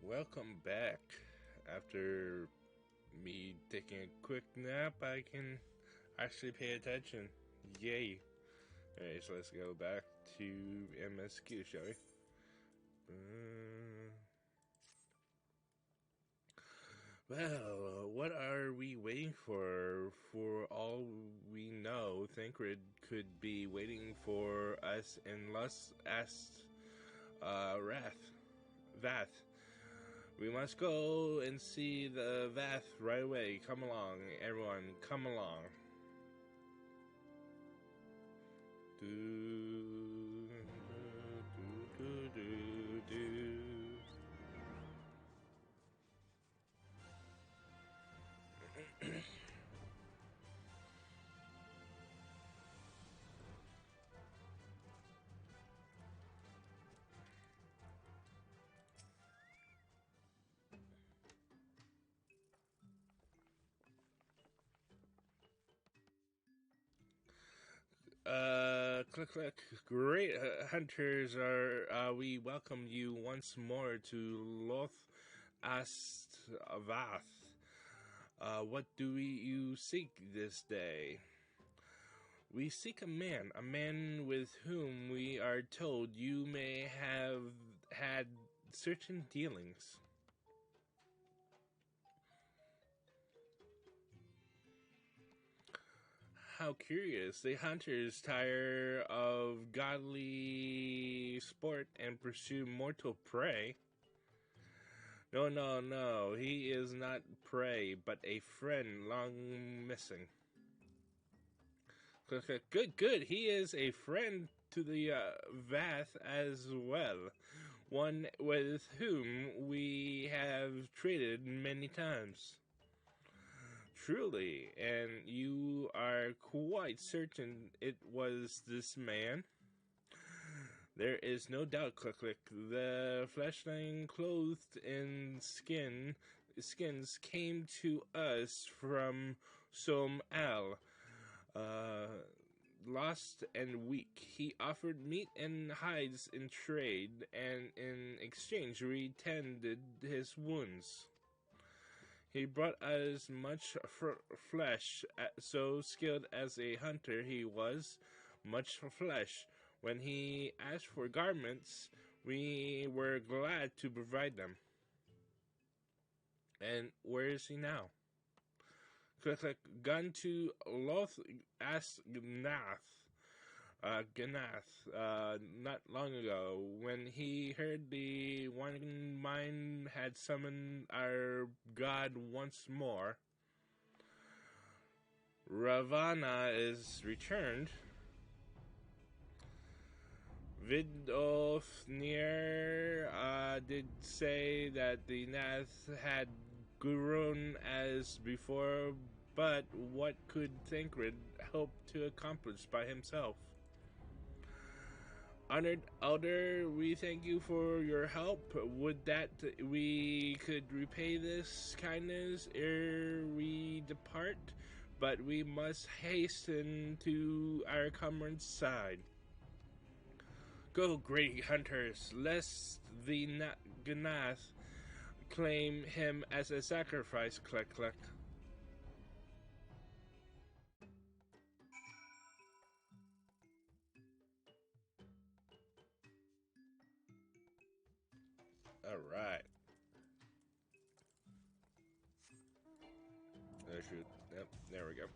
Welcome back. After me taking a quick nap, I can actually pay attention. Yay. Alright, so let's go back to MSQ, shall we? Well, what are we waiting for? For all we know, Thancred could be waiting for us in Lust Vath. We must go and see the Vath right away. Come along, everyone. Come along. Do, do, do, do, do. Click. Great hunters we welcome you once more to Loth Astavath. What do you seek this day? We seek a man with whom we are told you may have had certain dealings. How curious. The hunters tire of godly sport and pursue mortal prey. No. He is not prey, but a friend long missing. Good. He is a friend to the Vath as well. One with whom we have traded many times. Truly, and you are quite certain it was this man? There is no doubt, Click. The fleshling clothed in skins came to us from Som Al, lost and weak. He offered meat and hides in trade, and in exchange we tended his wounds. He brought us much flesh, so skilled as a hunter he was, much flesh. When he asked for garments, we were glad to provide them. And where is he now? Click. Gone to Loth Ganath, not long ago, when he heard the one mind had summoned our god once more. Ravana is returned. Vidofnir did say that the Nath had grown as before, but what could Thancred hope to accomplish by himself? Honored Elder, we thank you for your help. Would that we could repay this kindness ere we depart, but we must hasten to our comrade's side. Go, great hunters, lest the Ganath claim him as a sacrifice. Click. Alright. Yep, there we go.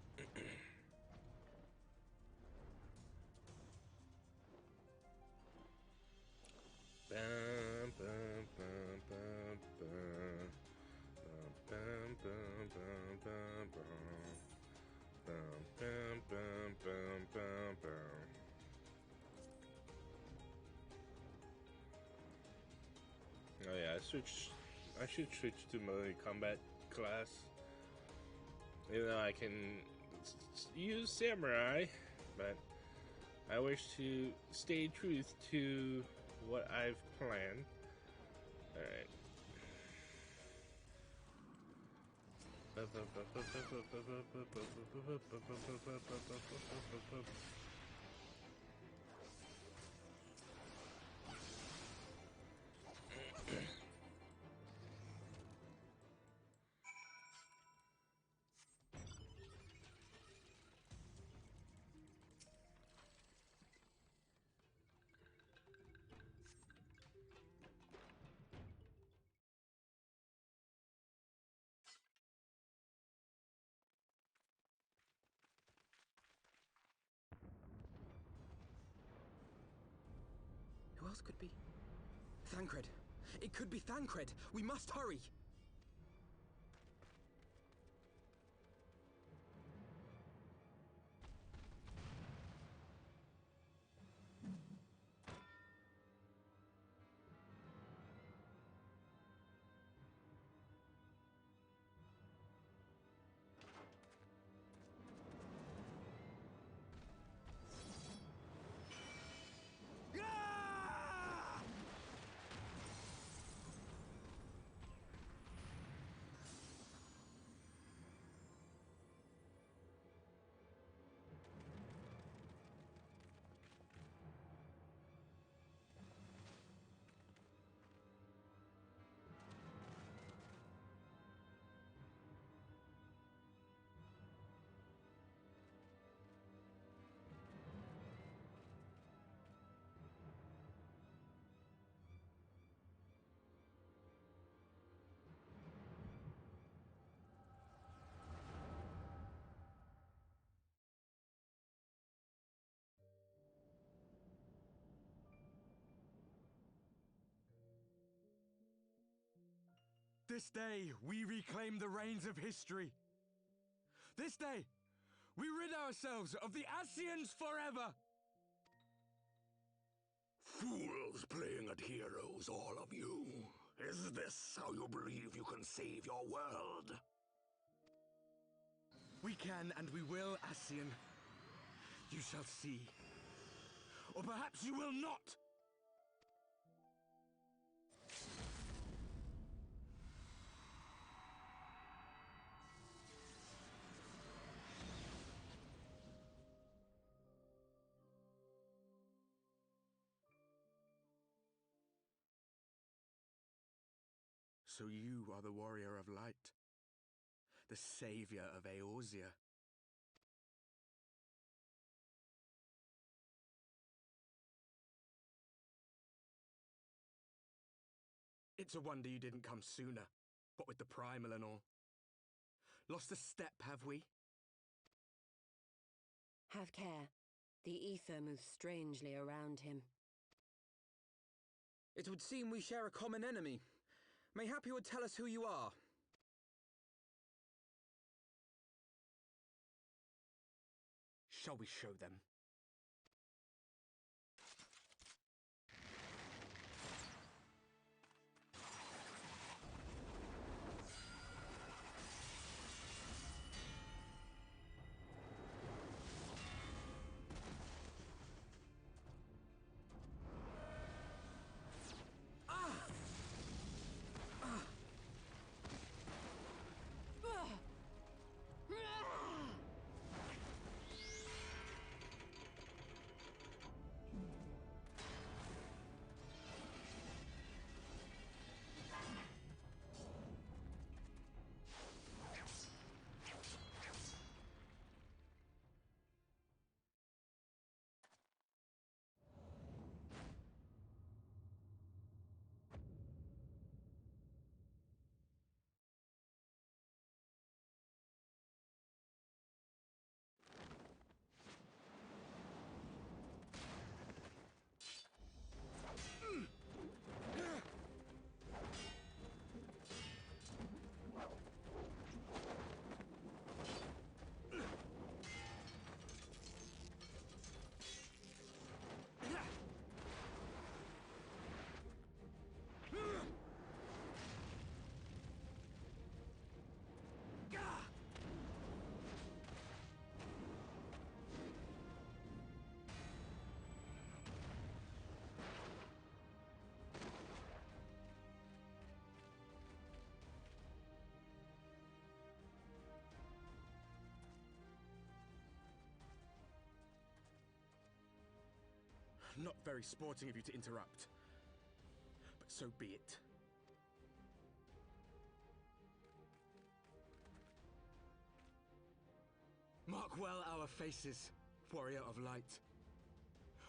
Oh yeah, I should switch to melee combat class. Even though I can use samurai, but I wish to stay true to what I've planned. Alright. could be? Thancred! It could be Thancred! We must hurry! This day, we reclaim the reins of history. This day, we rid ourselves of the Ascians forever! Fools playing at heroes, all of you. Is this how you believe you can save your world? We can and we will, Ascian. You shall see. Or perhaps you will not! So you are the warrior of light, the savior of Eorzea. It's a wonder you didn't come sooner, what with the primal and all. Lost a step, have we? Have care. The ether moves strangely around him. It would seem we share a common enemy. Mayhap you would tell us who you are. Shall we show them? Not very sporting of you to interrupt, but so be it. Mark well our faces, warrior of light,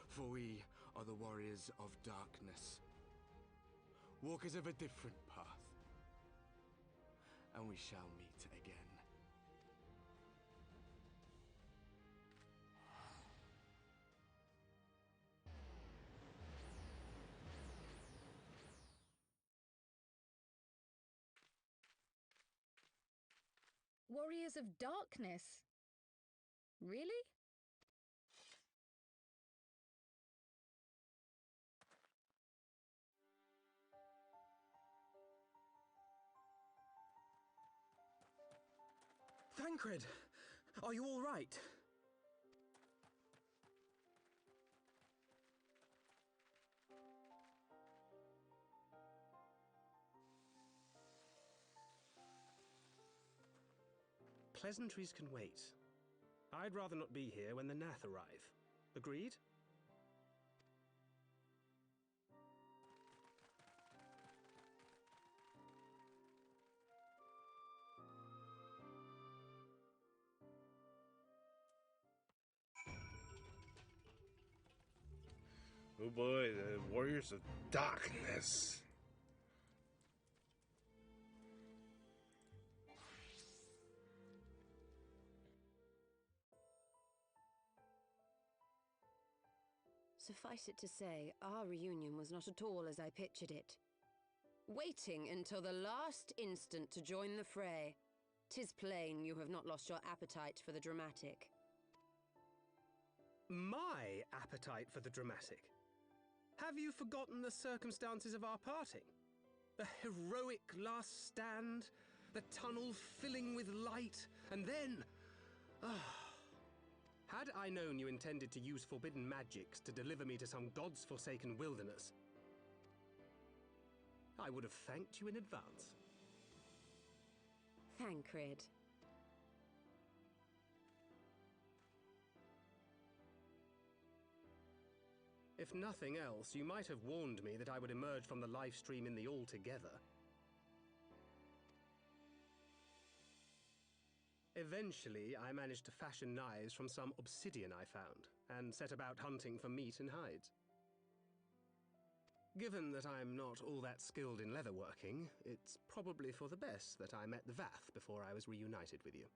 for we are the warriors of darkness, walkers of a different path, and we shall meet again. Warriors of Darkness? Really? Thancred! Are you all right? Pleasantries can wait. I'd rather not be here when the Nath arrive. Agreed? Oh boy, the Warriors of Darkness. Suffice it to say, our reunion was not at all as I pictured it. Waiting until the last instant to join the fray. 'Tis plain you have not lost your appetite for the dramatic. My appetite for the dramatic? Have you forgotten the circumstances of our parting? The heroic last stand, the tunnel filling with light, and then... Had I known you intended to use forbidden magics to deliver me to some god's forsaken wilderness, I would have thanked you in advance. Thancred. If nothing else, you might have warned me that I would emerge from the live stream in the altogether. Eventually, I managed to fashion knives from some obsidian I found, and set about hunting for meat and hides. Given that I'm not all that skilled in leatherworking, it's probably for the best that I met the Vath before I was reunited with you.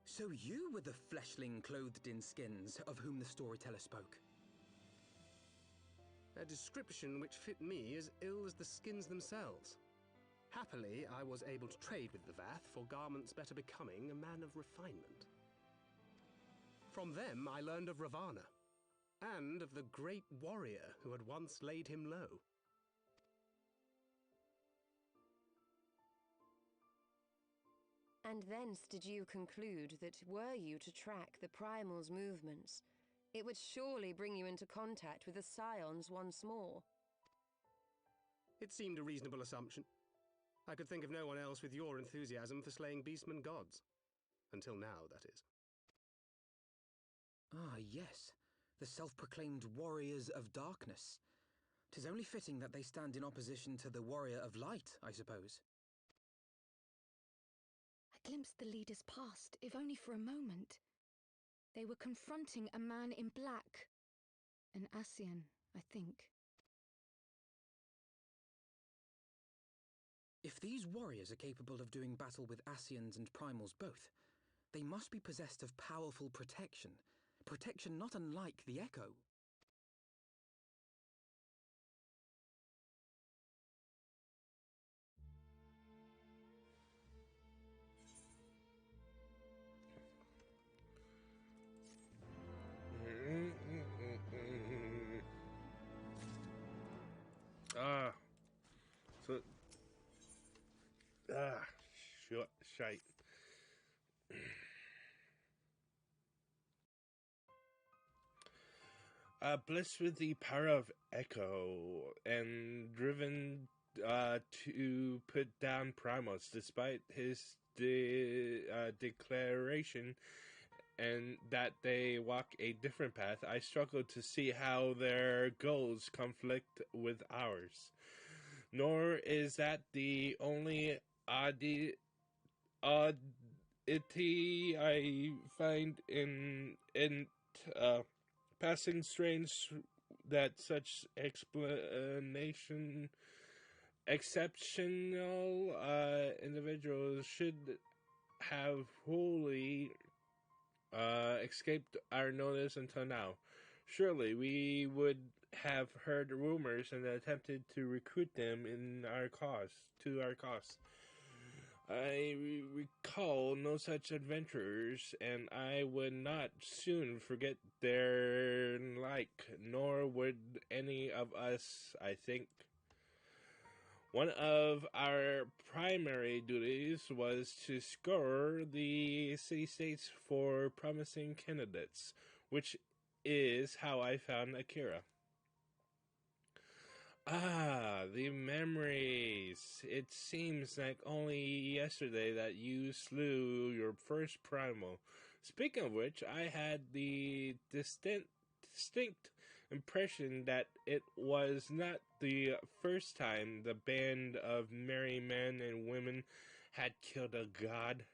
So you were the fleshling clothed in skins of whom the storyteller spoke? A description which fit me as ill as the skins themselves. Happily, I was able to trade with the Vath for garments better becoming a man of refinement. From them I learned of Ravana, and of the great warrior who had once laid him low. And thence did you conclude that were you to track the Primal's movements, it would surely bring you into contact with the Scions once more. It seemed a reasonable assumption. I could think of no one else with your enthusiasm for slaying beastmen gods. Until now, that is. Ah, yes. The self-proclaimed Warriors of Darkness. 'Tis only fitting that they stand in opposition to the Warrior of Light, I suppose. I glimpsed the leaders past, if only for a moment. They were confronting a man in black. An Ascian, I think. If these warriors are capable of doing battle with Ascians and Primals both, they must be possessed of powerful protection. Protection not unlike the Echo. So shite. Blessed with the power of Echo and driven to put down Primos despite his declaration and that they walk a different path, I struggle to see how their goals conflict with ours. Nor is that the only oddity I find in passing strange that such exceptional individuals should have wholly escaped our notice until now. Surely we would have heard rumors and attempted to recruit them in our cause to our cause. I recall no such adventurers, and I would not soon forget their like, nor would any of us, I think. One of our primary duties was to scour the city-states for promising candidates, which is how I found Akira. Ah, the memories. It seems like only yesterday that you slew your first primal. Speaking of which, I had the distinct impression that it was not the first time the band of merry men and women had killed a god.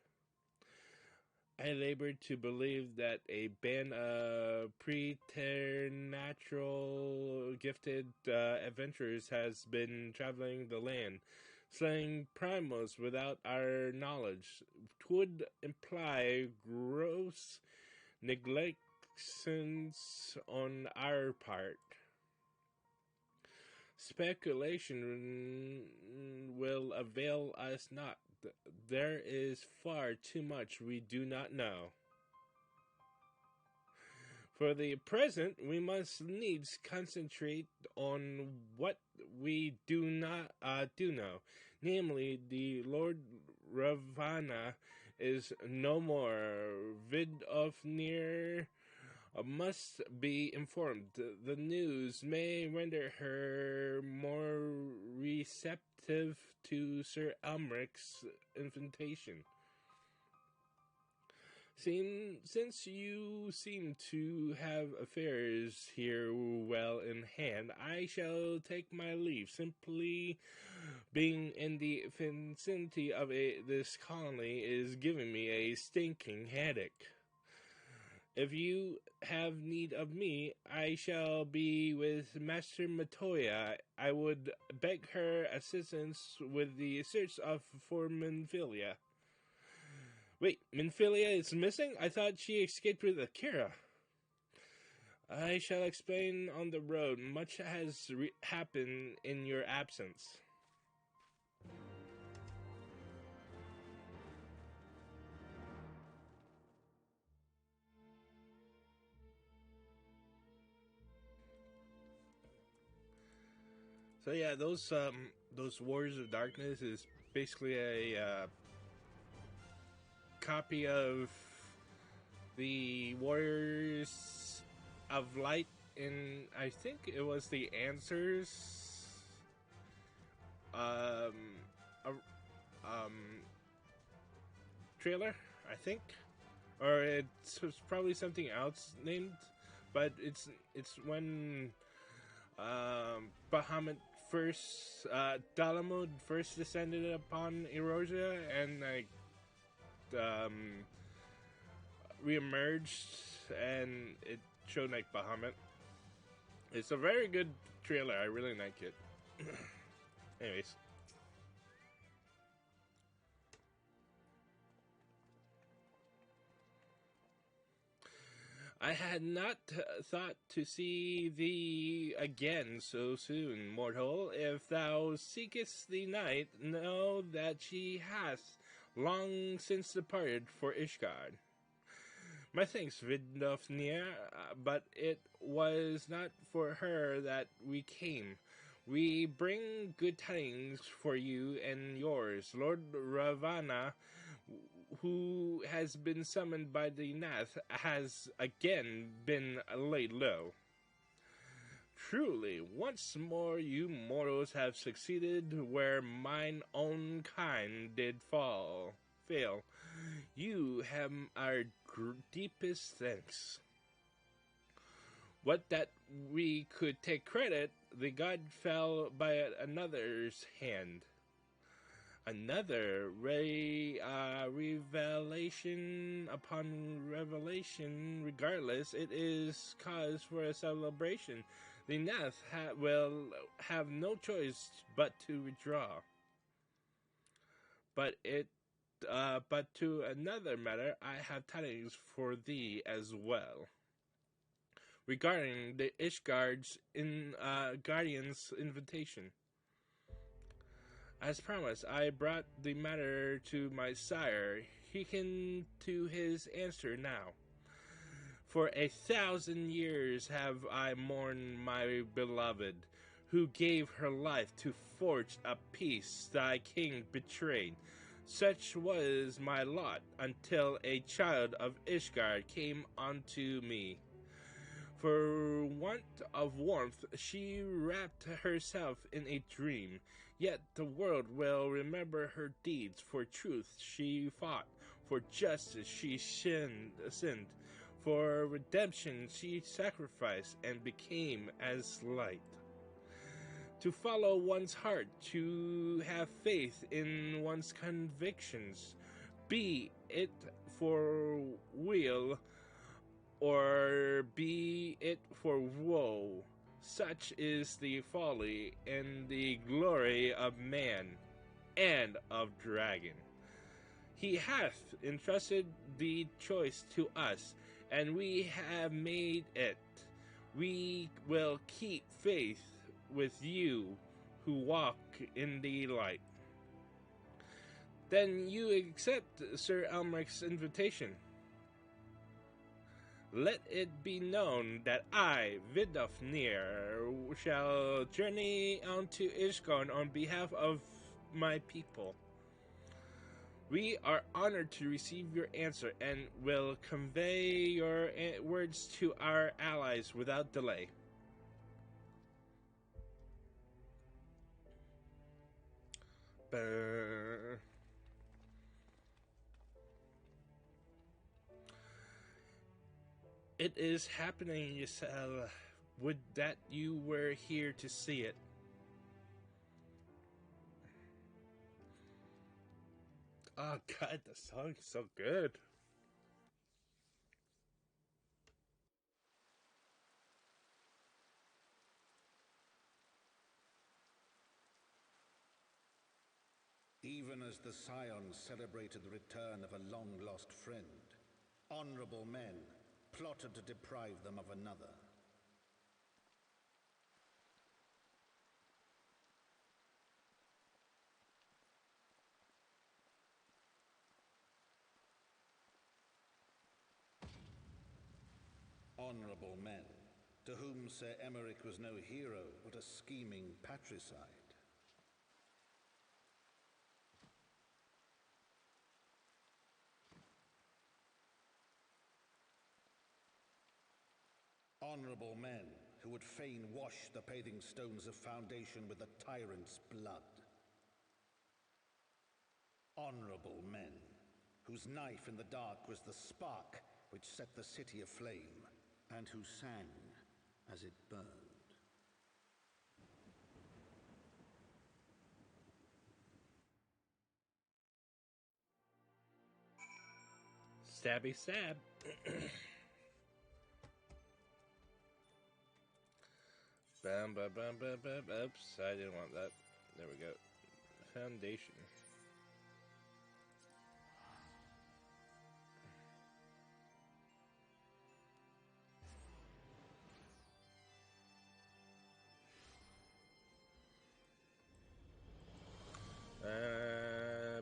I labored to believe that a band of preternatural gifted adventurers has been traveling the land, slaying primals without our knowledge. Would imply gross negligence on our part. Speculation will avail us not. There is far too much we do not know. For the present, we must needs concentrate on what we do not do know, namely, the Lord Ravana is no more. Vidofnir must be informed. The news may render her more receptive to Sir Elmric's invitation. Since you seem to have affairs here well in hand, I shall take my leave. Simply being in the vicinity of this colony is giving me a stinking headache. If you have need of me, I shall be with Master Matoya. I would beg her assistance with the search for Minfilia. Wait, Minfilia is missing? I thought she escaped with Akira. I shall explain on the road. Much has happened in your absence. So yeah, those Warriors of Darkness is basically a copy of the Warriors of Light in, I think it was the Answers um, trailer, I think, or it's probably something else named, but it's when Bahamut first Dalamud first descended upon Erosia and like reemerged, and it showed like Bahamut. It's a very good trailer. I really like it. Anyways. I had not thought to see thee again so soon, mortal. If thou seekest the night, know that she hath long since departed for Ishgard. My thanks, Vidofnir, but it was not for her that we came. We bring good tidings for you and yours. Lord Ravana, who has been summoned by the Nath, has again been laid low. Truly, once more you mortals have succeeded where mine own kind did fail. You have our deepest thanks. What that we could take credit, the god fell by another's hand. Another revelation upon revelation. Regardless, it is cause for a celebration. The Nath will have no choice but to withdraw. But to another matter, I have tidings for thee as well. regarding the Guardian's invitation. As promised, I brought the matter to my sire. He can to his answer now. For 1,000 years have I mourned my beloved, who gave her life to forge a peace thy king betrayed. Such was my lot until a child of Ishgard came unto me. For want of warmth she wrapped herself in a dream, yet the world will remember her deeds. For truth she fought, for justice she sinned, for redemption she sacrificed and became as light. To follow one's heart, to have faith in one's convictions, be it for weal or be it for woe. Such is the folly and the glory of man and of dragon. He hath entrusted the choice to us, and we have made it. We will keep faith with you who walk in the light. Then you accept Sir Elmeric's invitation. Let it be known that I, Vidofnir, shall journey on to Ishgard on behalf of my people. We are honored to receive your answer and will convey your words to our allies without delay. It is happening, Giselle. Would that you were here to see it. Oh god, the song is so good. Even as the Scions celebrated the return of a long-lost friend, honorable men plotted to deprive them of another. Honorable men, to whom Sir Emeric was no hero, but a scheming patricide. Honorable men who would fain wash the paving stones of foundation with the tyrant's blood. Honorable men whose knife in the dark was the spark which set the city aflame, and who sang as it burned. Stabby stab. Bam, bam, bam, bam, bam. Oops, I didn't want that. There we go. Foundation.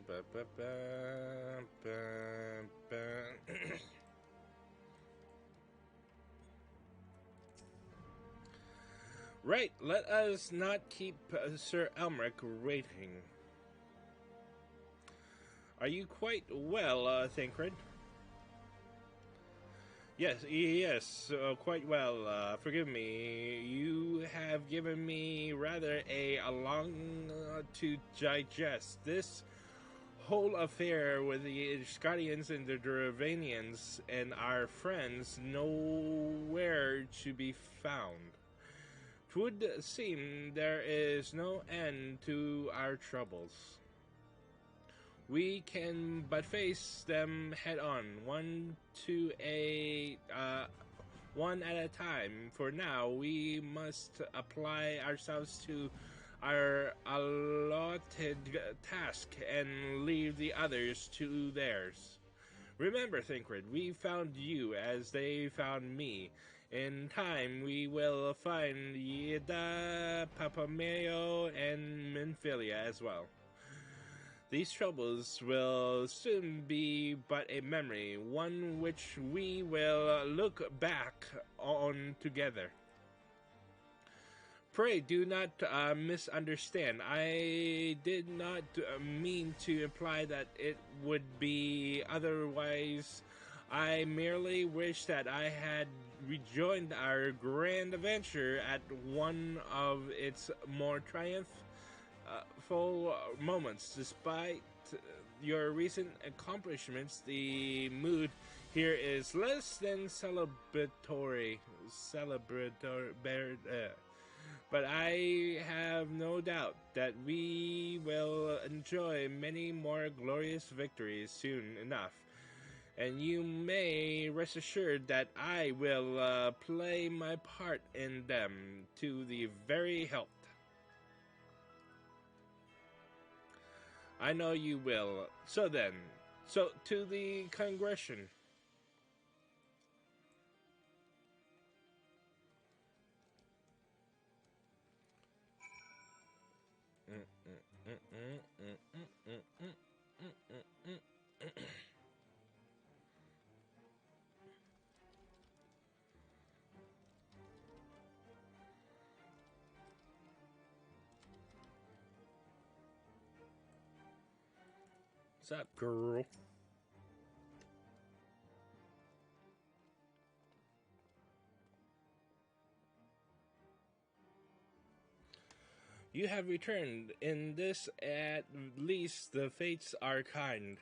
Ba, ba, ba, ba, ba. Right, let us not keep Sir Elmeric waiting. Are you quite well, Thancred? Yes, quite well. Forgive me. You have given me rather a long to digest. This whole affair with the Scotians and the Duravanians and our friends nowhere to be found. 'Twould seem there is no end to our troubles. We can but face them head on, one at a time. For now, we must apply ourselves to our allotted task and leave the others to theirs. Remember, Thancred, we found you as they found me. In time, we will find Yida, Papameo, and Minfilia as well. These troubles will soon be but a memory, one which we will look back on together. Pray do not misunderstand. I did not mean to imply that it would be otherwise. I merely wish that I had rejoined our grand adventure at one of its more triumphal moments. Despite your recent accomplishments, the mood here is less than celebratory. But I have no doubt that we will enjoy many more glorious victories soon enough. And you may rest assured that I will play my part in them to the very hilt. I know you will. So to the Congression. What's up, girl? You have returned. In this, at least, the fates are kind.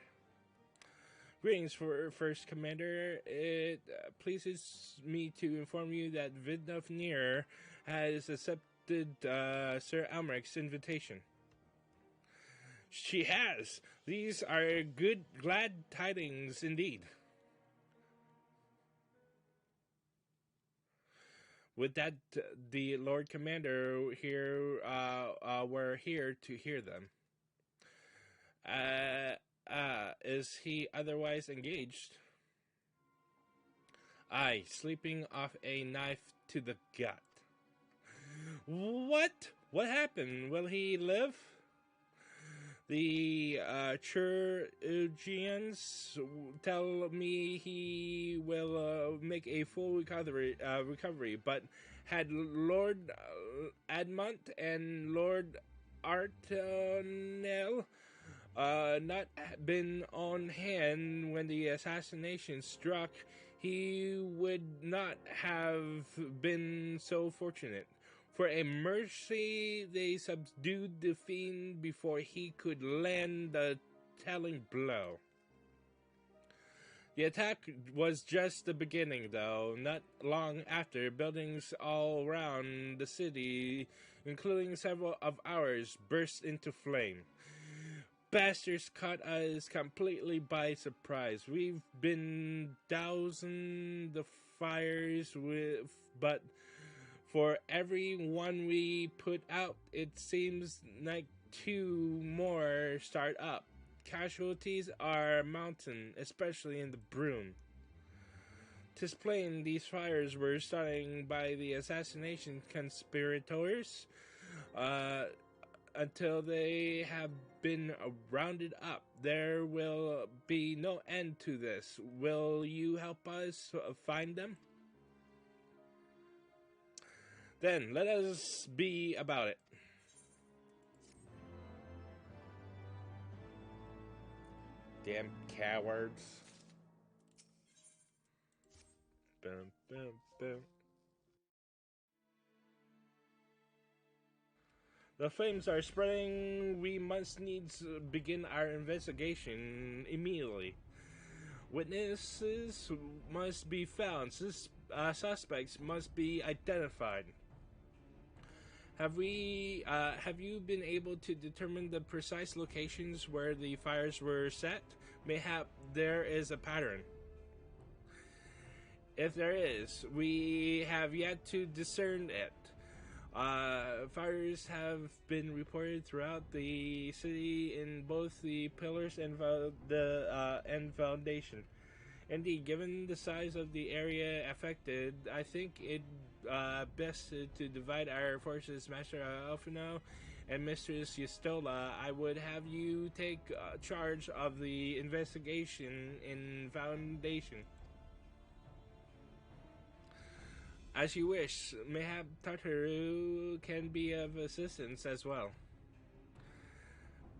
Greetings, for First Commander. It pleases me to inform you that Vidnofnir has accepted Sir Almeric's invitation. She has. These are glad tidings indeed. With that, the Lord Commander here were here to hear them. Is he otherwise engaged? Aye, sleeping off a knife to the gut. What? What happened? Will he live? The Chirurgians tell me he will make a full recovery, but had Lord Admont and Lord Artonel not been on hand when the assassination struck, he would not have been so fortunate. For a mercy, they subdued the fiend before he could land the telling blow. The attack was just the beginning, though. Not long after, buildings all around the city, including several of ours, burst into flame. Bastards caught us completely by surprise. We've been dousing the fires but for every one we put out, it seems like 2 more start up. Casualties are mounting, especially in the Broom. 'Tis plain these fires were starting by the assassination conspirators. Until they have been rounded up, there will be no end to this. Will you help us find them? Then let us be about it. Damn cowards. Boom, boom, boom. The flames are spreading. We must needs begin our investigation immediately. Witnesses must be found. Suspects must be identified. Have you been able to determine the precise locations where the fires were set? Mayhap there is a pattern. If there is, we have yet to discern it. Fires have been reported throughout the city in both the pillars and the foundation. Indeed, given the size of the area affected, I think it best to divide our forces, Master Alfino and Mistress Yustola. I would have you take charge of the investigation in Foundation. As you wish, mayhap Tartaru can be of assistance as well.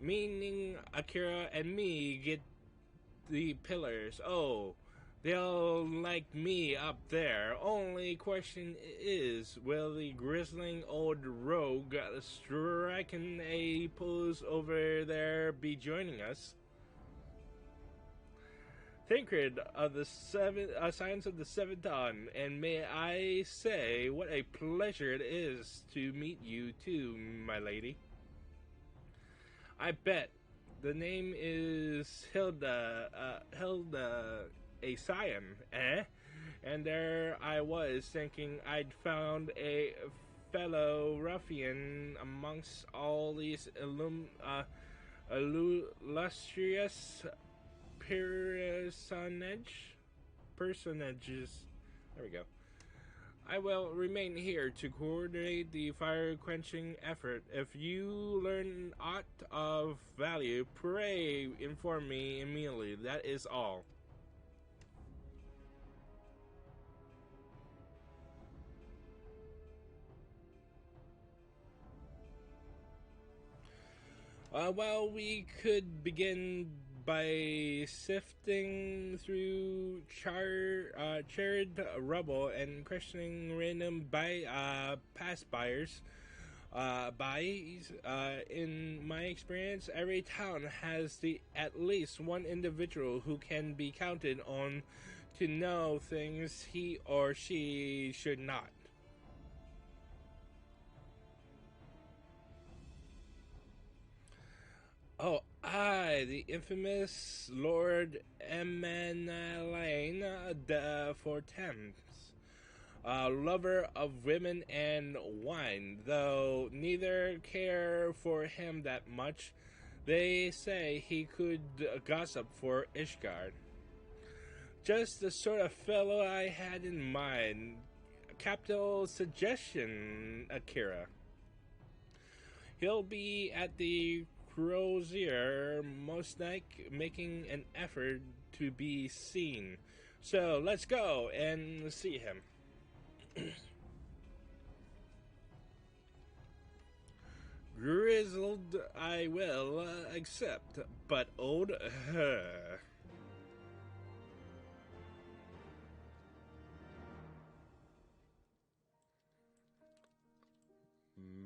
Meaning Akira and me get the pillars. Oh, they'll like me up there. Only question is, will the grizzling old rogue striking a pose over there be joining us? Thinkred of the Science of the Seventh Dawn, and may I say, what a pleasure it is to meet you too, my lady. I bet. The name is Hilda a Scion, eh? And there I was thinking I'd found a fellow ruffian amongst all these illustrious personages. There we go. I will remain here to coordinate the fire-quenching effort. If you learn aught of value, pray inform me immediately. That is all. Well, we could begin by sifting through charred rubble and questioning random past buyers. In my experience, every town has at least one individual who can be counted on to know things he or she should not. Oh, the infamous Lord Emmanuel de Fortemps, lover of women and wine, though neither care for him that much. They say he could gossip for Ishgard. Just the sort of fellow I had in mind. Capital suggestion, Akira. He'll be at the Crozier, most like making an effort to be seen. So let's go and see him. Grizzled I will accept, but old her.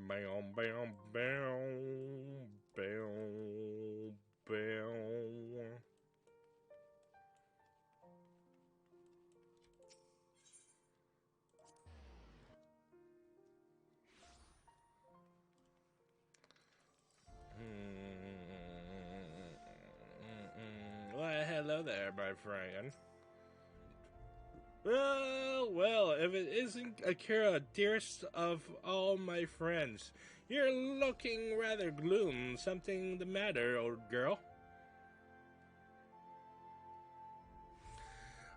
Bam, bam, bam, bam, bam. Well, hello there, my friend. Well, if it isn't Akira, dearest of all my friends, you're looking rather gloom. Something the matter, old girl?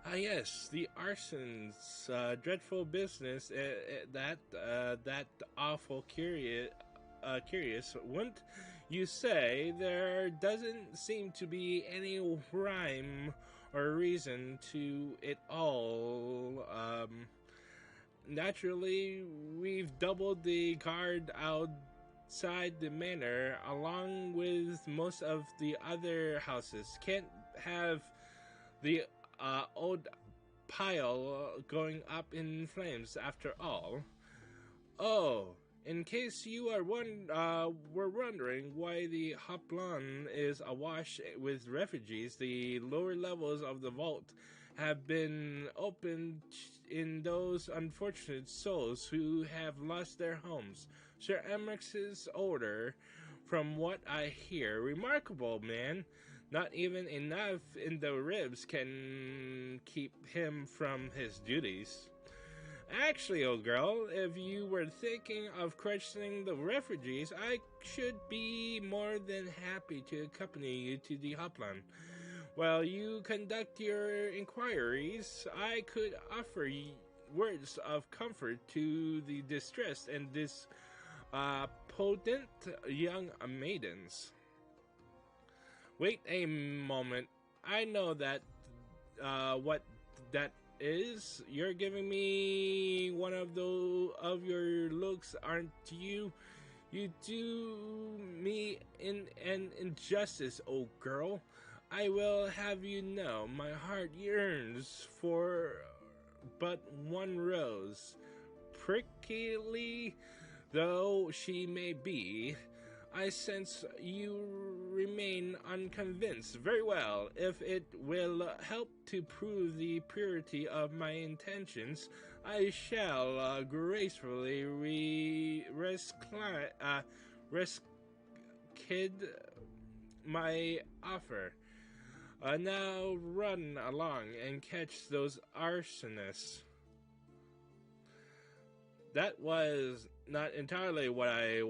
Ah, yes, the arson's dreadful business. That awful curious. Wouldn't you say there doesn't seem to be any rhyme or reason to it all? Naturally, we've doubled the guard outside the manor, along with most of the other houses. Can't have the old pile going up in flames after all. Oh, in case you are were wondering why the Hoplan is awash with refugees, the lower levels of the vault have been opened in those unfortunate souls who have lost their homes. Sir Emrix's order, from what I hear, remarkable, man. Not even enough in the ribs can keep him from his duties. Actually, old girl, if you were thinking of questioning the refugees, I should be more than happy to accompany you to the Hoplan. While you conduct your inquiries, I could offer words of comfort to the distressed and potent young maidens. Wait a moment. I know that what that is. You're giving me one of your looks, aren't you? You do me an injustice, oh girl. I will have you know my heart yearns for but one rose. Prickly though she may be, I sense you remain unconvinced. Very well. If it will help to prove the purity of my intentions, I shall gracefully kid my offer. Now run along and catch those arsonists. That was not entirely what I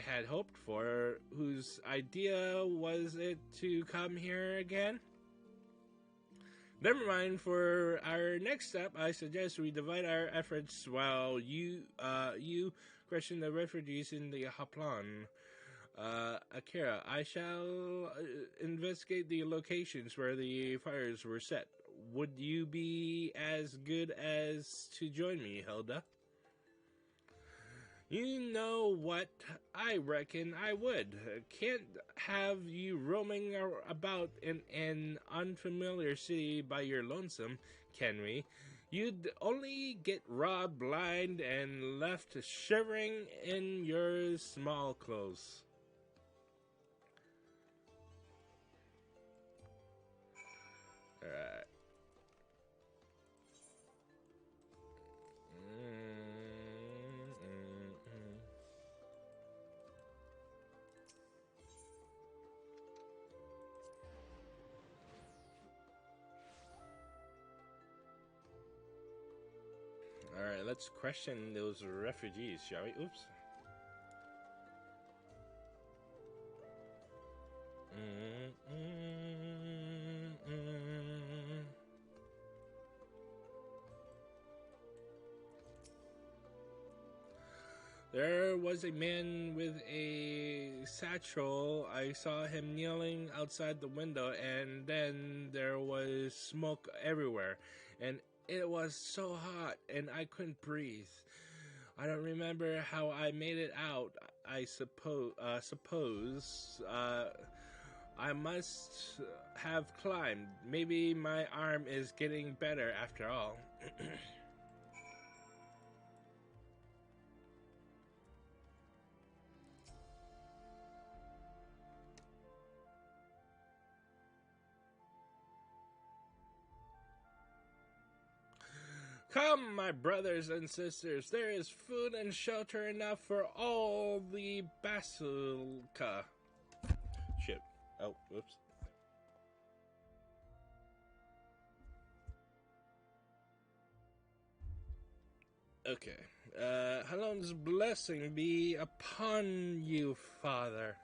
had hoped for. Whose idea was it to come here again? Never mind. For our next step, I suggest we divide our efforts while you question the refugees in the Haplan. Akira, I shall investigate the locations where the fires were set. Would you be as good as to join me, Hilda? You know what? I reckon I would. Can't have you roaming about in an unfamiliar city by your lonesome, can we? You'd only get robbed blind and left shivering in your small clothes. Alright. Alright, let's question those refugees, shall we? Oops. There was a man with a satchel. I saw him kneeling outside the window, and then there was smoke everywhere, and it was so hot, and I couldn't breathe. I don't remember how I made it out. I suppose I must have climbed. Maybe my arm is getting better after all. Come, my brothers and sisters, there is food and shelter enough for all the basilica. Shit. Oh, whoops. Okay. Helon's blessing be upon you, Father.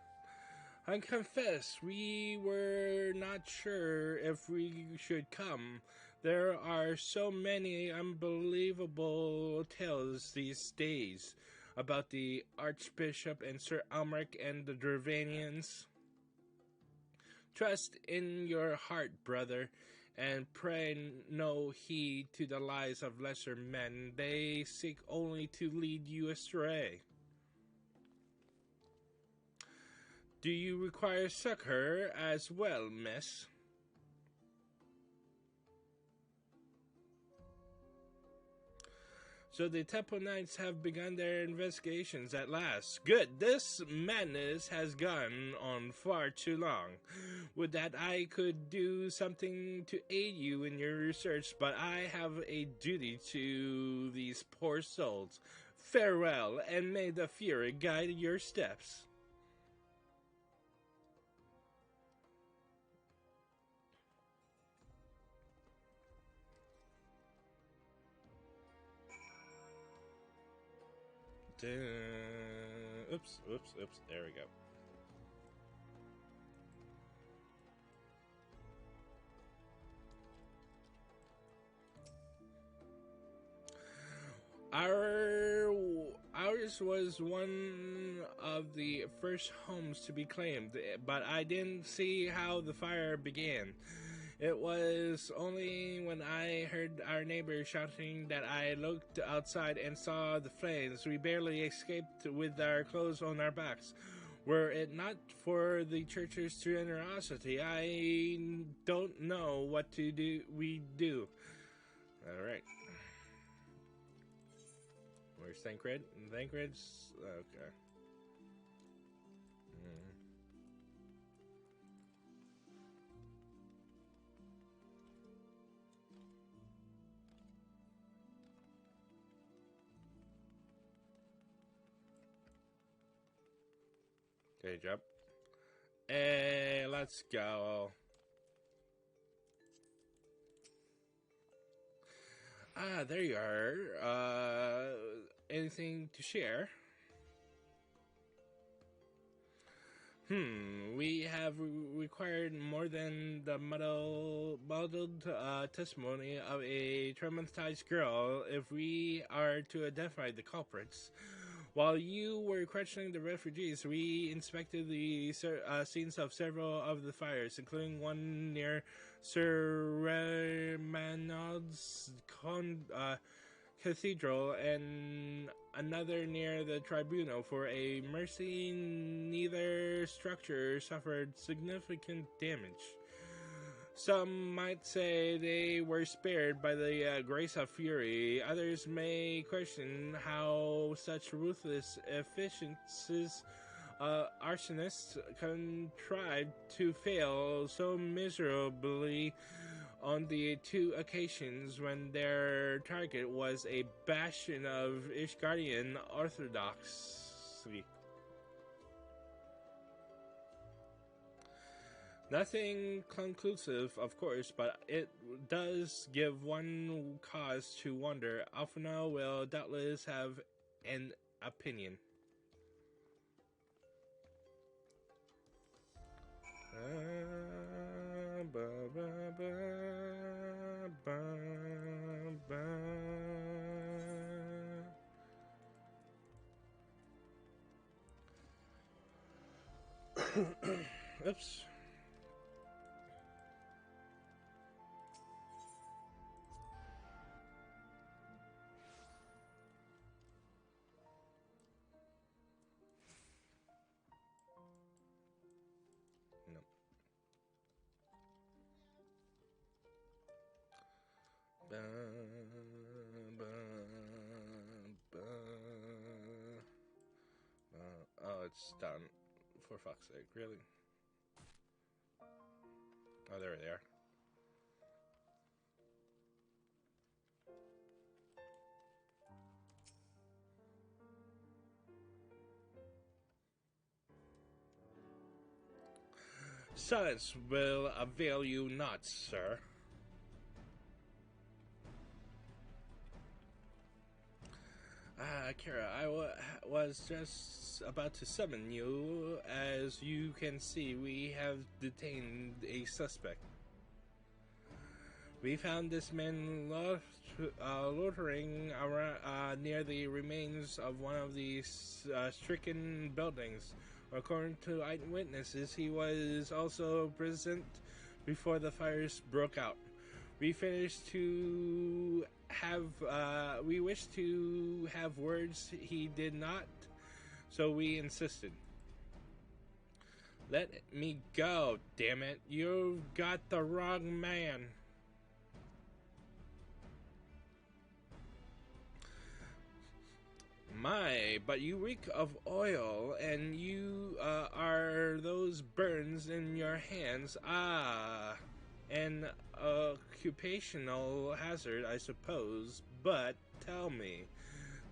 I confess, we were not sure if we should come. There are so many unbelievable tales these days about the Archbishop and Sir Almeric and the Dravanians. Trust in your heart, brother, and pray no heed to the lies of lesser men. They seek only to lead you astray. Do you require succor as well, miss? So the Temple Knights have begun their investigations at last. Good. This madness has gone on far too long. Would that I could do something to aid you in your research, but I have a duty to these poor souls. Farewell, and may the Fury guide your steps. Oops. There we go. Ours was one of the first homes to be claimed, but I didn't see how the fire began. It was only when I heard our neighbors shouting that I looked outside and saw the flames. We barely escaped with our clothes on our backs. Were it not for the church's generosity, I don't know what to do. We do. All right. Where's Thancred? Thancred's okay. Okay, jump. Hey, let's go. Ah, there you are. Anything to share? We have required more than the muddled testimony of a traumatized girl if we are to identify the culprits. While you were questioning the refugees, we inspected the scenes of several of the fires, including one near Sir Remanod's cathedral and another near the tribunal. For a mercy, neither structure suffered significant damage. Some might say they were spared by the grace of fury. Others may question how such ruthless efficiencies arsonists contrived to fail so miserably on the two occasions when their target was a bastion of Ishgardian orthodoxy. Nothing conclusive, of course, but it does give one cause to wonder. Alphina will doubtless have an opinion. Oops. Oh, it's done. For fuck's sake, really? Oh, there they are. Silence will avail you not, sir. Kara, I was just about to summon you. As you can see, we have detained a suspect. We found this man loitering around near the remains of one of these stricken buildings. According to eyewitnesses, he was also present before the fires broke out. We wished to have words. He did not, so we insisted. Let me go, damn it. You've got the wrong man. My, but you reek of oil, and you are those burns in your hands. An occupational hazard, I suppose. But tell me,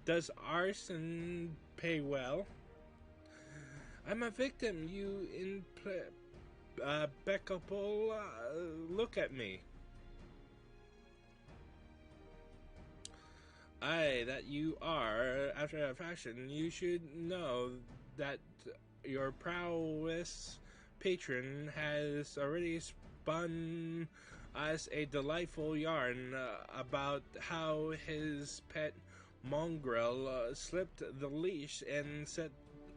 does arson pay well? I'm a victim, you impeccable. Look at me. Aye, that you are. After a fashion, you should know that your prowess patron has already spun us a delightful yarn about how his pet mongrel slipped the leash and set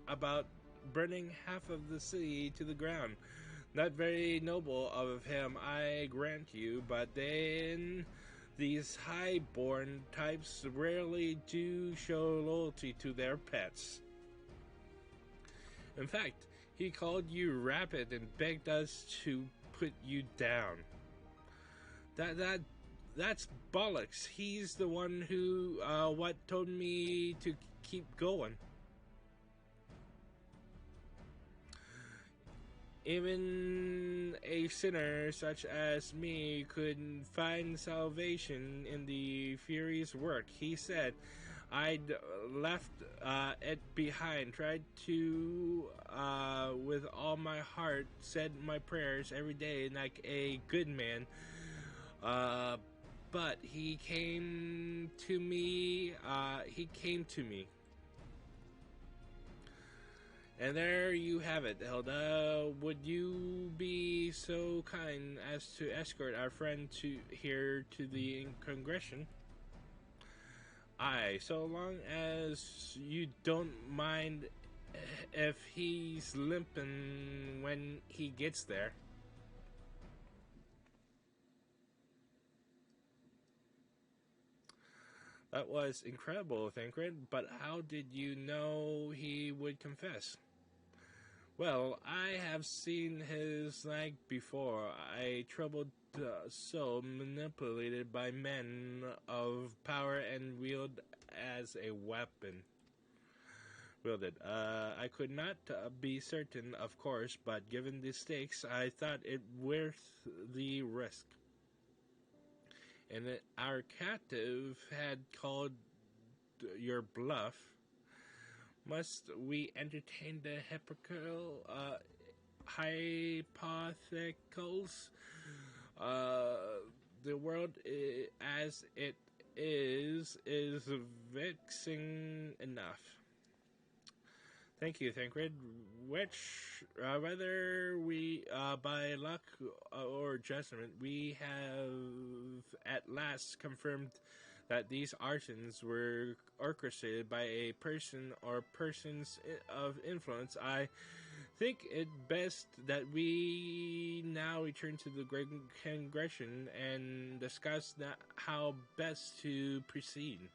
about burning half of the city to the ground. Not very noble of him, I grant you, but then these high-born types rarely do show loyalty to their pets. In fact, he called you rapid and begged us to put you down. That's bollocks. He's the one who told me to keep going. Even a sinner such as me could find salvation in the Fury's work. He said I'd left it behind, tried to, with all my heart, said my prayers every day like a good man. But he came to me. And there you have it, Hilda. Would you be so kind as to escort our friend here to the congregation? Aye, so long as you don't mind if he's limping when he gets there. That was incredible, Thancred, but how did you know he would confess? Well, I have seen his like before. A troubled soul manipulated by men of power and wielded as a weapon. I could not be certain, of course, but given the stakes, I thought it worth the risk. And our captive had called your bluff. Must we entertain the hypotheticals? The world as it is vexing enough. Thank you, Thancred. Whether we, by luck or judgment, we have at last confirmed that these arsons were orchestrated by a person or persons of influence. I think it best that we now return to the congregation and discuss how best to proceed.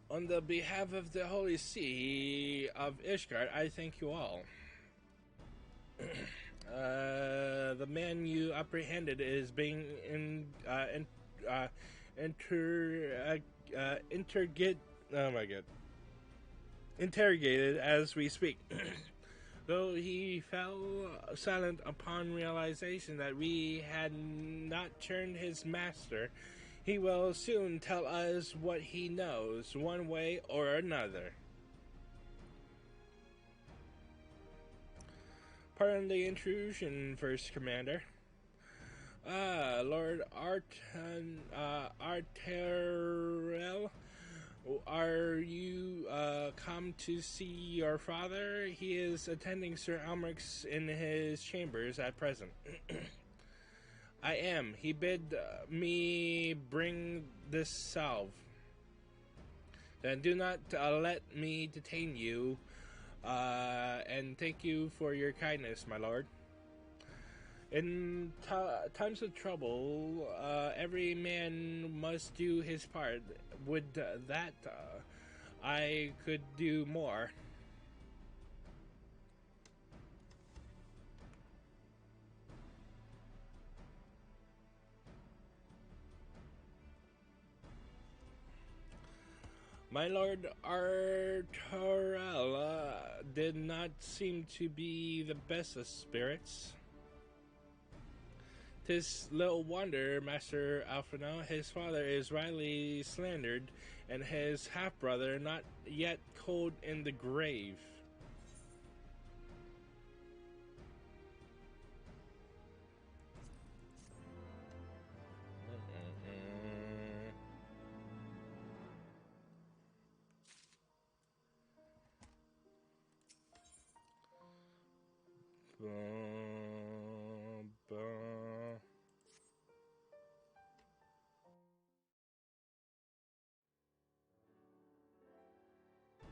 On the behalf of the Holy See of Ishgard, I thank you all. The man you apprehended is being interrogated as we speak. Though he fell silent upon realization that we had not turned his master, he will soon tell us what he knows, one way or another. Pardon the intrusion, First Commander. Lord Arterel, are you come to see your father? He is attending Sir Almerix in his chambers at present. I am. He bid me bring this salve. Then do not let me detain you, and thank you for your kindness, my lord. In times of trouble, every man must do his part. Would that I could do more. My lord Artorella did not seem to be the best of spirits. 'Tis little wonder, Master Alphino, his father is rightly slandered, and his half-brother not yet cold in the grave.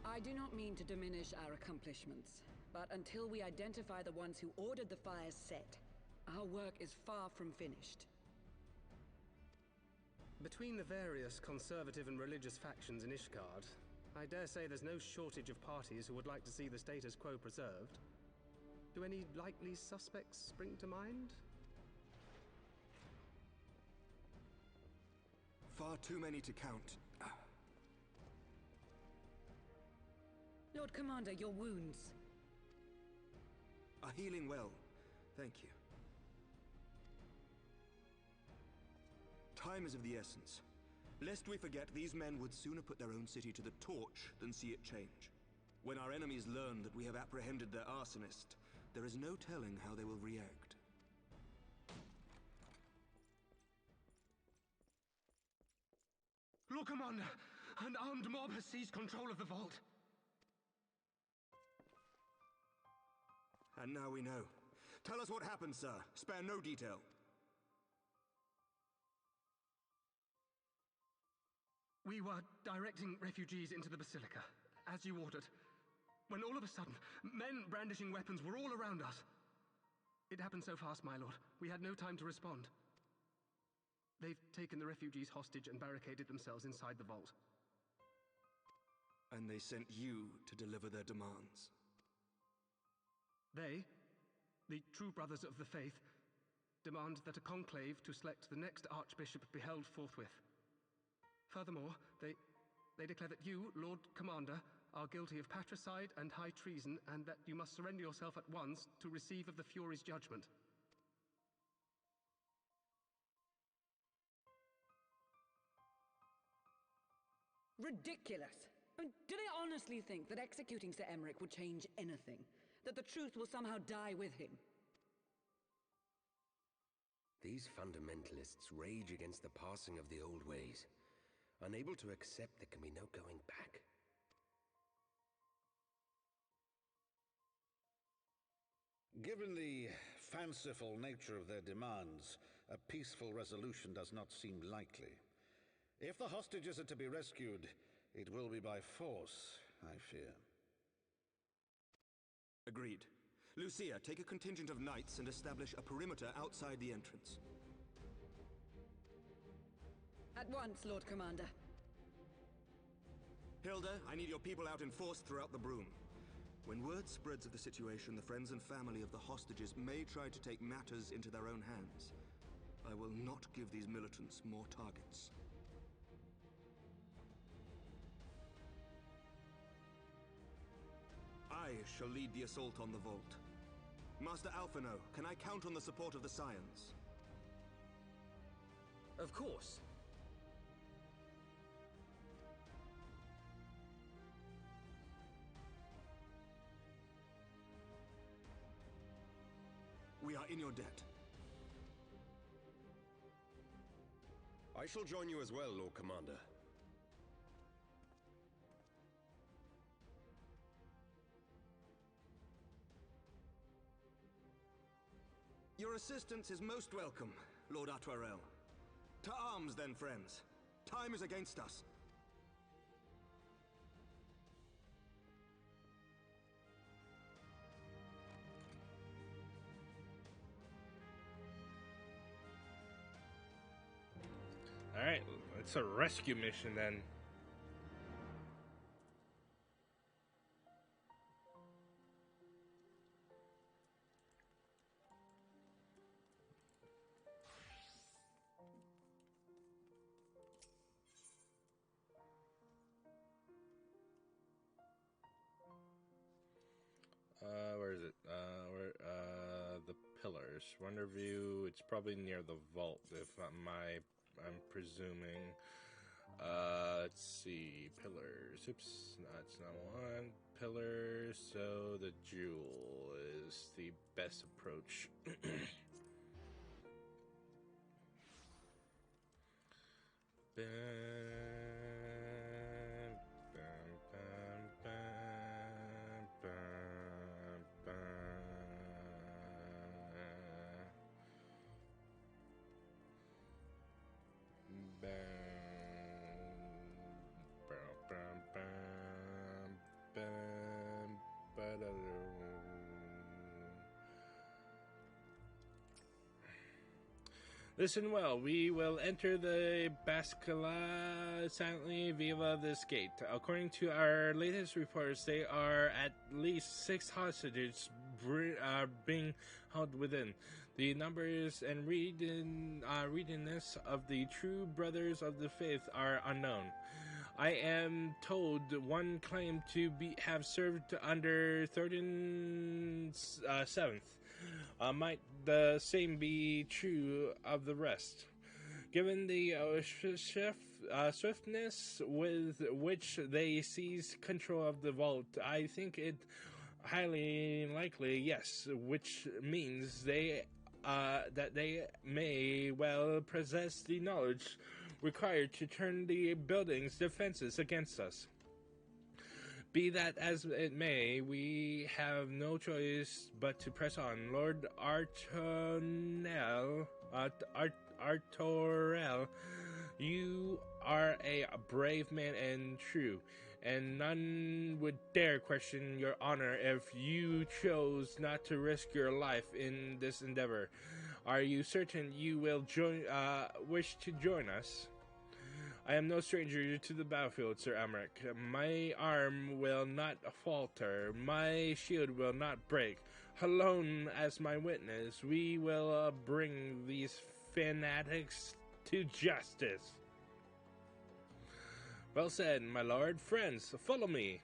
I do not mean to diminish our accomplishments, but until we identify the ones who ordered the fires set, our work is far from finished. Between the various conservative and religious factions in Ishgard, I dare say there's no shortage of parties who would like to see the status quo preserved. Do any likely suspects spring to mind? Far too many to count. Lord Commander, your wounds. Are healing well. Thank you. Time is of the essence. Lest we forget, these men would sooner put their own city to the torch than see it change. When our enemies learn that we have apprehended their arsonist, there is no telling how they will react. Lord Commander, an armed mob has seized control of the vault. And now we know. Tell us what happened, sir. Spare no detail. We were directing refugees into the Basilica, as you ordered, when all of a sudden, men brandishing weapons were all around us. It happened so fast, my lord. We had no time to respond. They've taken the refugees hostage and barricaded themselves inside the vault. And they sent you to deliver their demands. They, the true brothers of the faith, demand that a conclave to select the next archbishop be held forthwith. Furthermore, they declare that you, Lord Commander, are guilty of patricide and high treason, and that you must surrender yourself at once to receive of the Fury's judgment. Ridiculous! I mean, do they honestly think that executing Sir Emmerich would change anything? That the truth will somehow die with him? These fundamentalists rage against the passing of the old ways, unable to accept there can be no going back. Given the fanciful nature of their demands, a peaceful resolution does not seem likely. If the hostages are to be rescued, it will be by force, I fear. Agreed. Lucia, take a contingent of knights and establish a perimeter outside the entrance. At once, Lord Commander. Hilda, I need your people out in force throughout the Broom. When word spreads of the situation, the friends and family of the hostages may try to take matters into their own hands. I will not give these militants more targets. I shall lead the assault on the vault. Master Alphino, can I count on the support of the Scions? Of course. We are in your debt. I shall join you as well, Lord Commander. Your assistance is most welcome, Lord Artorell. To arms, then, friends. Time is against us. Alright, it's a rescue mission then. first. Wonder View, it's probably near the vault, if I'm presuming. Let's see, pillars. Oops, that's not one. Pillars, so the jewel is the best approach. Listen well, we will enter the Bascula silently via this gate. According to our latest reports, there are at least 6 hostages being held within. The numbers and readiness of the true brothers of the faith are unknown. I am told one claimed to have served under 7th. Might the same be true of the rest? Given the swiftness with which they seized control of the vault, I think it highly likely, yes, which means that they may well possess the knowledge required to turn the building's defenses against us. Be that as it may, we have no choice but to press on. Lord Artorel, you are a brave man and true, and none would dare question your honor if you chose not to risk your life in this endeavor. Are you certain you will wish to join us? I am no stranger to the battlefield, Sir Amric. My arm will not falter. My shield will not break. Alone as my witness, we will bring these fanatics to justice. Well said, my lord. Friends, follow me.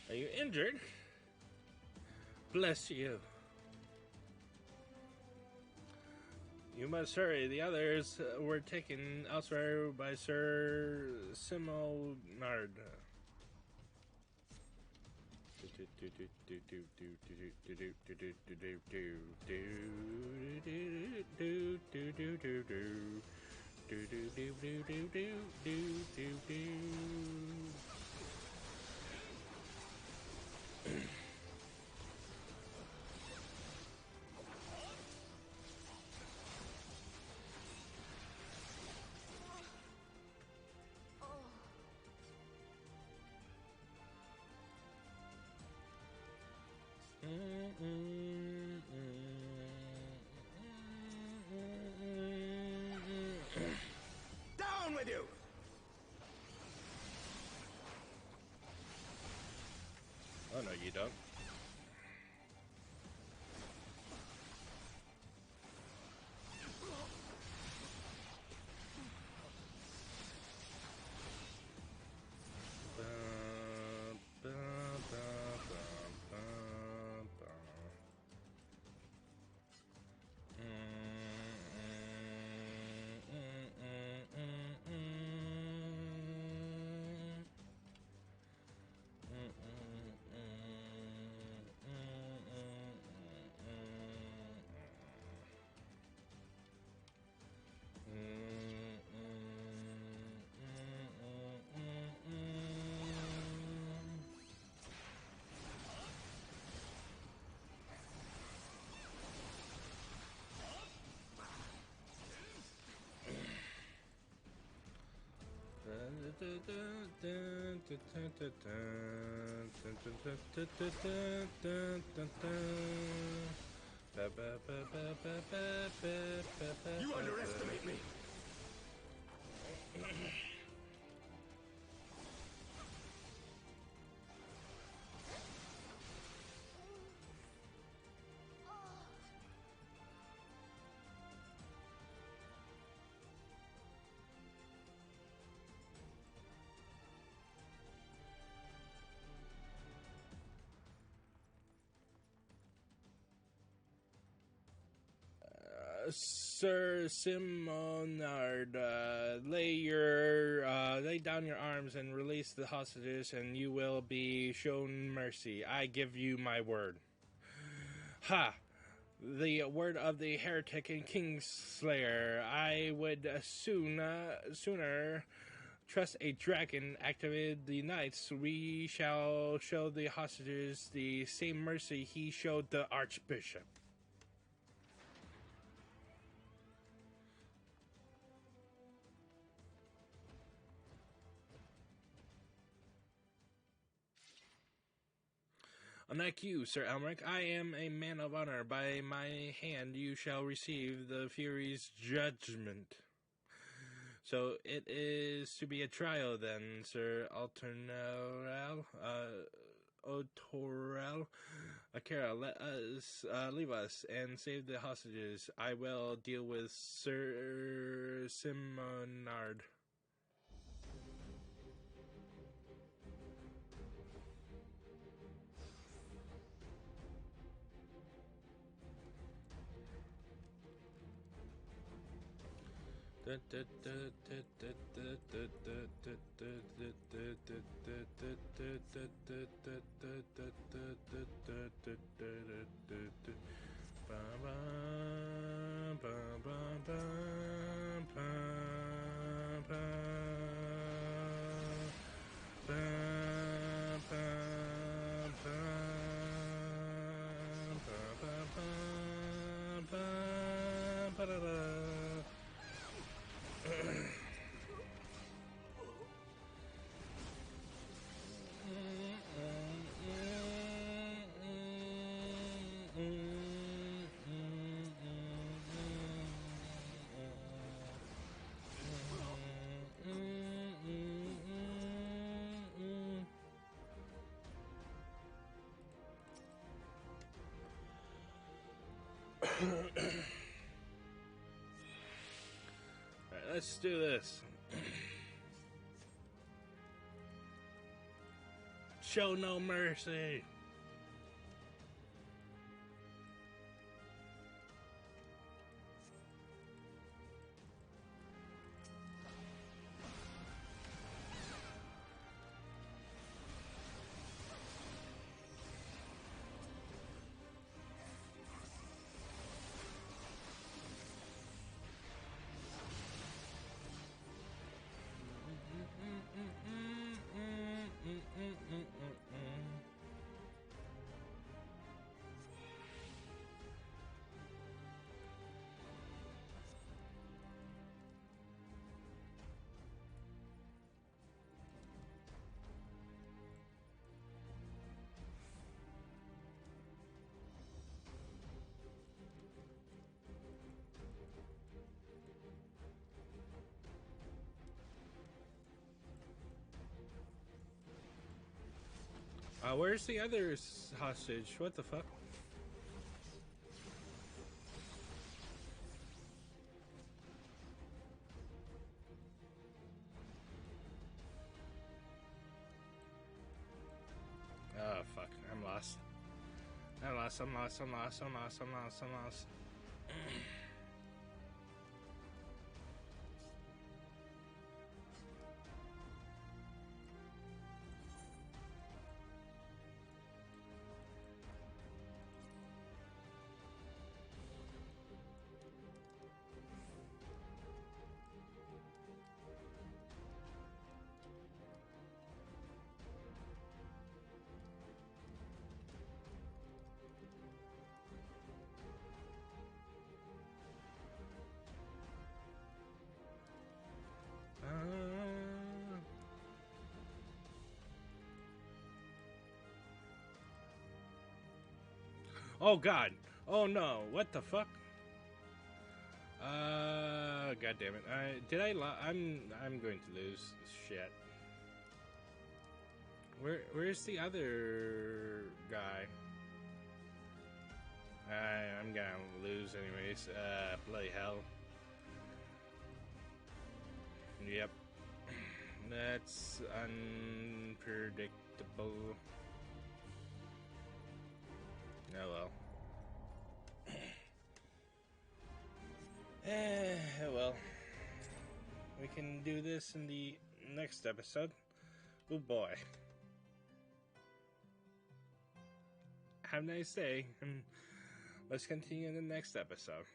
Are you injured? Bless you. You must hurry. The others were taken elsewhere by Sir Simonard. Down with you! Oh no, you don't. You underestimate me! Sir Simonard, lay down your arms and release the hostages, and you will be shown mercy. I give you my word. Ha! The word of the heretic and Kingslayer. I would sooner trust a dragon activated the knights. We shall show the hostages the same mercy he showed the archbishop. Unlike you, Sir Elmeric, I am a man of honor. By my hand you shall receive the Fury's judgment. So it is to be a trial then, Sir Otorel. Akira, let us leave us and save the hostages. I will deal with Sir Simonard. Alright, let's do this. Show no mercy. Where's the other hostage? What the fuck? Oh, fuck. I'm lost. I'm lost. Oh god. Oh no. What the fuck? God damn it. I'm going to lose. Shit. Where's the other guy? I'm gonna lose anyways. Bloody hell. Yep. That's unpredictable. Oh well. Oh well. We can do this in the next episode. Oh boy. Have a nice day. Let's continue in the next episode.